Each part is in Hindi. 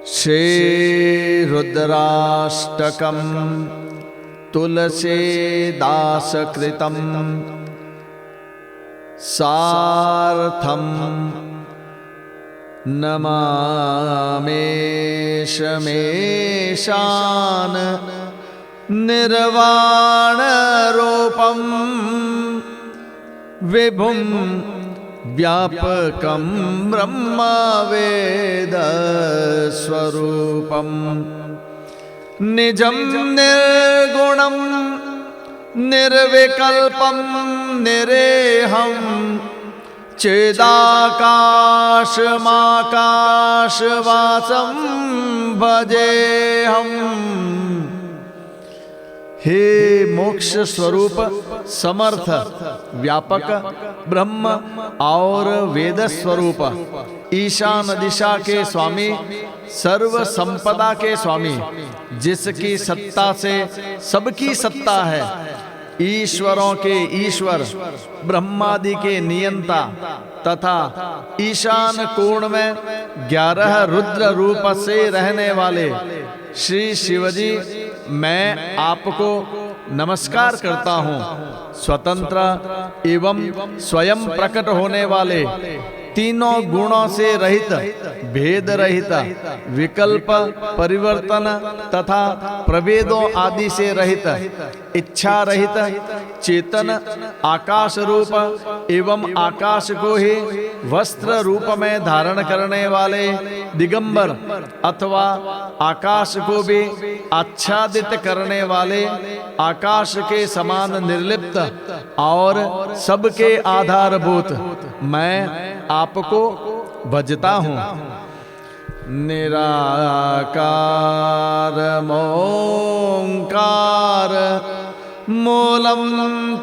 श्रीरुद्राष्टकं तुलसीदासकृतं सार्थं नमामेशमेशान निर्वाणरूपं विभुं व्यापकं ब्रह्मवेदस्वरूपं निजं निर्गुणं निर्विकल्पं निरेहं चिदाकाशमाकाशवासं भजेऽहम्। हे मोक्ष स्वरूप समर्थ व्यापक ब्रह्म और वेद स्वरूप ईशान दिशा के स्वामी सर्व संपदा के स्वामी जिसकी सत्ता से सबकी सत्ता है, ईश्वरों के ईश्वर ब्रह्मादि के नियंता तथा ईशान कोण में 11 रुद्र रूप से रहने वाले श्री शिवजी, मैं आपको नमस्कार करता हूँ। स्वतंत्र एवं स्वयं प्रकट होने वाले, तीनों गुणों से रहित, भेद रहित, विकल्प परिवर्तन तथा प्रभेदों आदि से रहित, इच्छा रहित, चेतन आकाश रूप एवं आकाश को ही वस्त्र रूप में धारण करने वाले दिगंबर अथवा आकाश को भी आच्छादित करने वाले, आकाश के समान निर्लिप्त और सबके आधारभूत मैं आपको भजता हूँ। निराकार मोंकार मूलम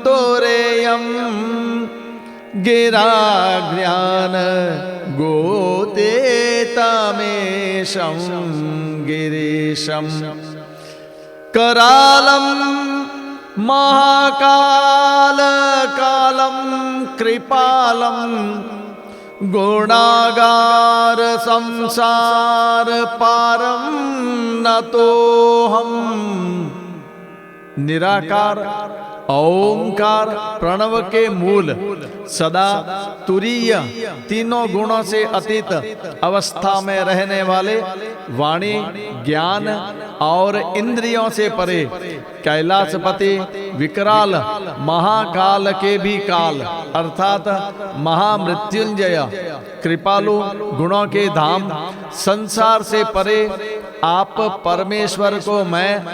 तोरेयम गिरा ज्ञान गोते तमेशं गिरीशं करालम महाकाल कालम कृपालम गुणागार संसार पारम नतोहम। निराकार ओंकार प्रणव के मूल, सदा तुरीय तीनों गुणों से अतीत अवस्था में रहने वाले, वाणी ज्ञान और इंद्रियों से परे, कैलाशपति विकराल महाकाल के भी काल अर्थात महामृत्युंजय, कृपालु गुणों के धाम, संसार से परे आप परमेश्वर को मैं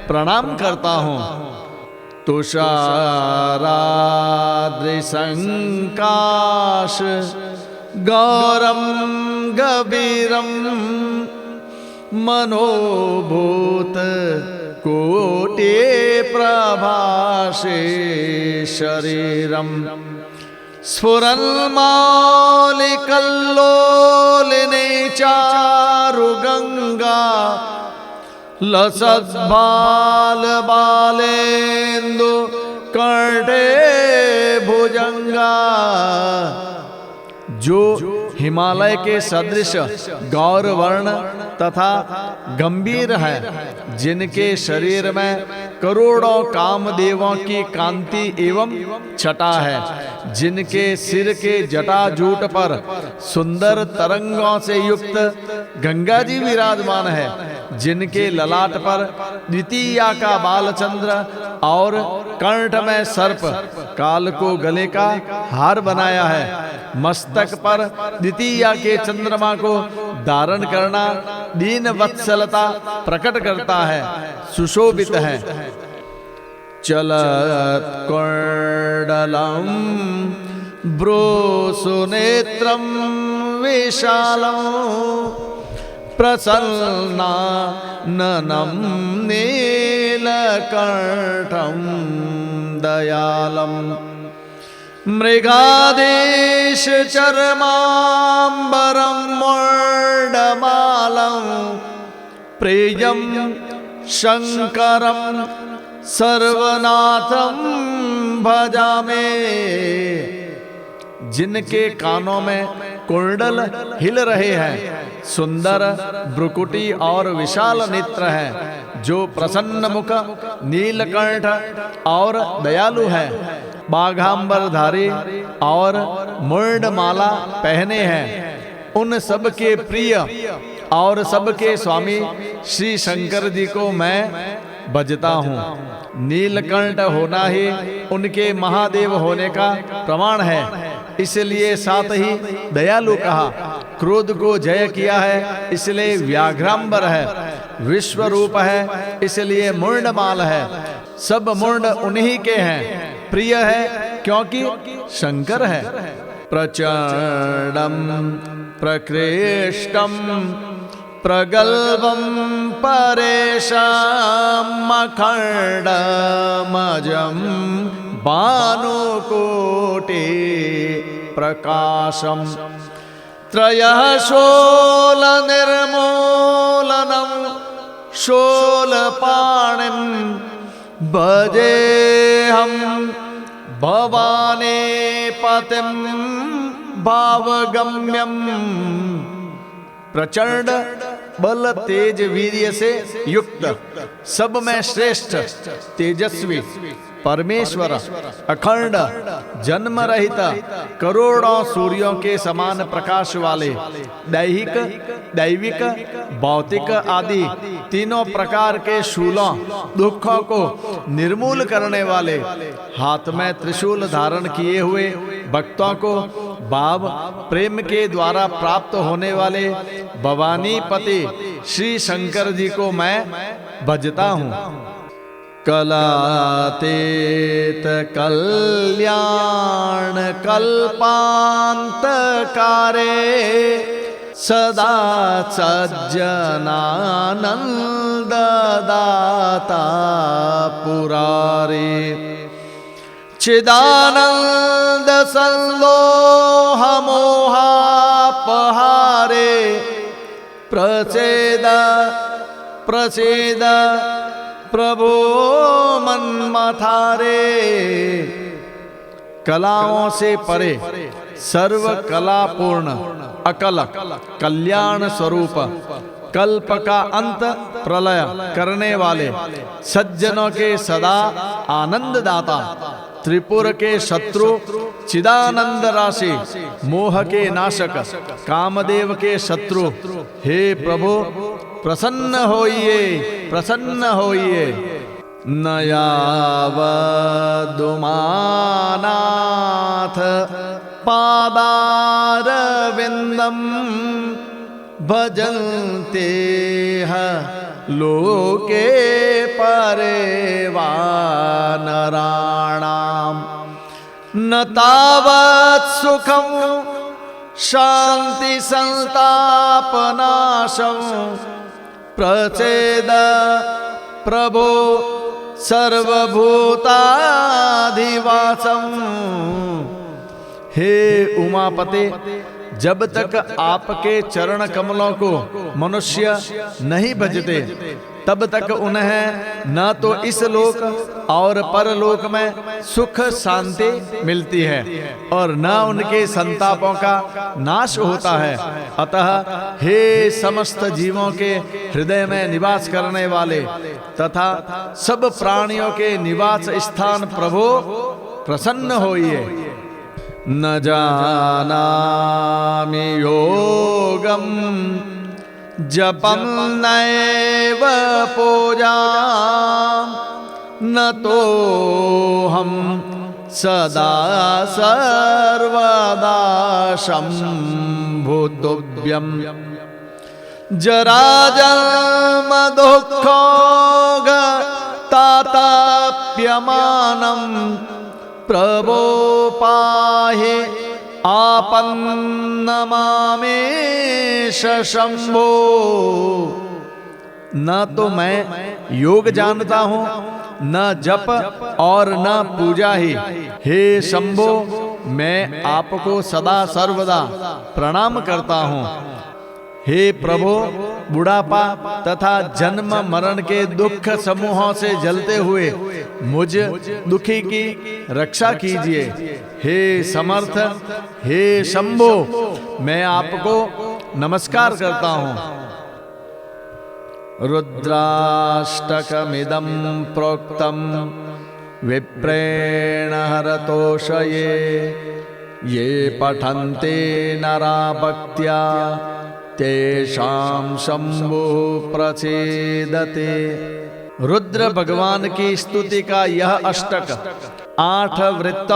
प्रणाम करता हूँ। तुषाराद्रिसंकाश गौरम गभीरम मनोभूत कोटि प्रभासे शरीरम स्फुरन्मौलिकल्लोलिने चारुगंगा लसद्बाल बालेन्दु कर्णे भुजंगा। जो हिमालय के सदृश गौर वर्ण तथा गंभीर है, जिनके शरीर में करोड़ों कामदेवों की कांति एवं छटा है, जिनके सिर के जटाजूट पर सुंदर तरंगों से युक्त गंगा जी विराजमान है, जिनके ललाट पर द्वितीया का बालचंद्र और कंठ में सर्प, काल को गले का हार बनाया है, मस्तक पर द्वितीया के चंद्रमा को धारण करना दीन वत्सलता प्रकट करता है, सुशोभित है। चलत कुंडलम ब्रोसुनेत्रम विशालम प्रसन्नाननं नीलकण्ठं दयालम् मृगादेश चर्माम्बरं मूर्धमालं प्रियं शंकरं सर्वनाथं भजामे। जिनके कानों में कुंडल हिल रहे हैं, सुंदर ब्रुकुटी और विशाल नेत्र है, जो प्रसन्न मुख, नीलकंठ और दयालु है, बाघांबरधारी और मुंडमाला पहने हैं। उन सब के प्रिय और सबके स्वामी श्री शंकर जी को मैं भजता हूँ। नीलकंठ होना ही उनके महादेव होने का प्रमाण है, इसलिए साथ ही दयालु कहा। क्रोध को जय किया है, इसलिए व्याघ्रांबर है। विश्व रूप है, इसलिए मुंडमाल है। सब मुंड उन्हीं के हैं। प्रिय है क्योंकि शंकर है। प्रचंडम प्रकृष्टम प्रगल्भं परेशाम् अखण्डमजं भानुकोटि प्रकाशम् त्रयः शूलनिर्मूलनं शूलपाणिं भजेऽहं भवानी पतिं भावगम्यम्। प्रचंड बल तेज वीर्य से युक्त, सब में श्रेष्ठ तेजस्वी परमेश्वर, अखंड जन्म रहित, करोड़ों सूर्यों के समान प्रकाश वाले, दैहिक दैविक भौतिक आदि तीनों प्रकार के शूलों दुखों को निर्मूल करने वाले, हाथ में त्रिशूल धारण किए हुए भक्तों को भाव प्रेम के द्वारा प्राप्त होने वाले भवानी पति श्री शंकर जी को मैं भजता हूँ। कलातीत कल्याण कल्पांतकारे सदा सज्जनानंद दाता पुरारे चिदानंद संलोह मोहापहारे प्रसेद प्रसेद प्रभो मन्मथारे। कलाओं से परे, सर्व कला पूर्ण, अकल कल्याण स्वरूप, कल्प का अंत प्रलय करने वाले, सज्जनों के सदा आनंद दाता, त्रिपुर के शत्रु चिदानंद राशि, मोह के नाशक, कामदेव के शत्रु, हे प्रभु प्रसन्न होइए, प्रसन्न होइए। नयावदुमानाथ पादारविंदम भजन्ते लोके परेवानराणाम न तावत् सुखम शांति संतापनाशम प्रचेद प्रभो सर्वभूताधिवासम। हे उमापते, जब तक आपके चरण कमलों को मनुष्य नहीं भजते, तब तक उन्हें न तो इस लोक और परलोक में सुख शांति मिलती है और न उनके संतापों का नाश होता है। अतः हे समस्त जीवों के हृदय में निवास करने वाले तथा सब प्राणियों के निवास स्थान प्रभु प्रसन्न होइए। न जानामि योगम जपम नैव पूजा न तो हम सदा सर्वदा शंभुतुभ्यं जरा जन्म दुःखोग ताताप्यमानं प्रभो पाहि आपन्नमामेश शंभो। न तो मैं योग जानता हूँ, न जप और न पूजा ही। हे शंभो, मैं आपको सदा सर्वदा प्रणाम करता हूँ। हे प्रभु, बुढ़ापा तथा जन्म मरण के दुख समूहों से जलते हुए मुझ दुखी की रक्षा कीजिए। हे समर्थ, हे शंभो, मैं आपको नमस्कार करता हूं। रुद्राष्टकमिदं प्रोक्तं विप्रेण हरतोषये, ये पठन्ते नरा भक्त्या तेषां शंभुः प्रसीदते। रुद्र भगवान की स्तुति का यह अष्टक 8 वृत्त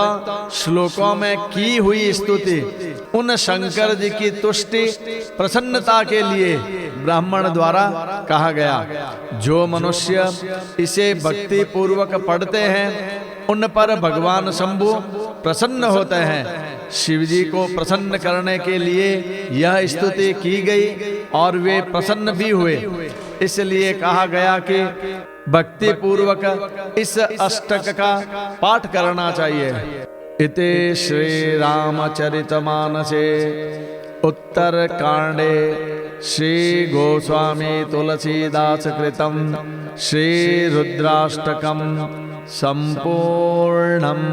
श्लोकों में की हुई स्तुति उन शंकर जी की तुष्टि प्रसन्नता के लिए ब्राह्मण द्वारा कहा गया। जो मनुष्य इसे भक्ति पूर्वक पढ़ते हैं उन पर भगवान शंभु प्रसन्न होते हैं। शिव जी को प्रसन्न करने के लिए यह स्तुति की गई और वे प्रसन्न भी हुए। इसलिए कहा गया कि भक्ति पूर्वक इस अष्टक का पाठ करना चाहिए। इति श्री रामचरितमानसे उत्तर कांडे श्री गोस्वामी तुलसीदास कृतं श्री रुद्राष्टकं संपूर्णम्।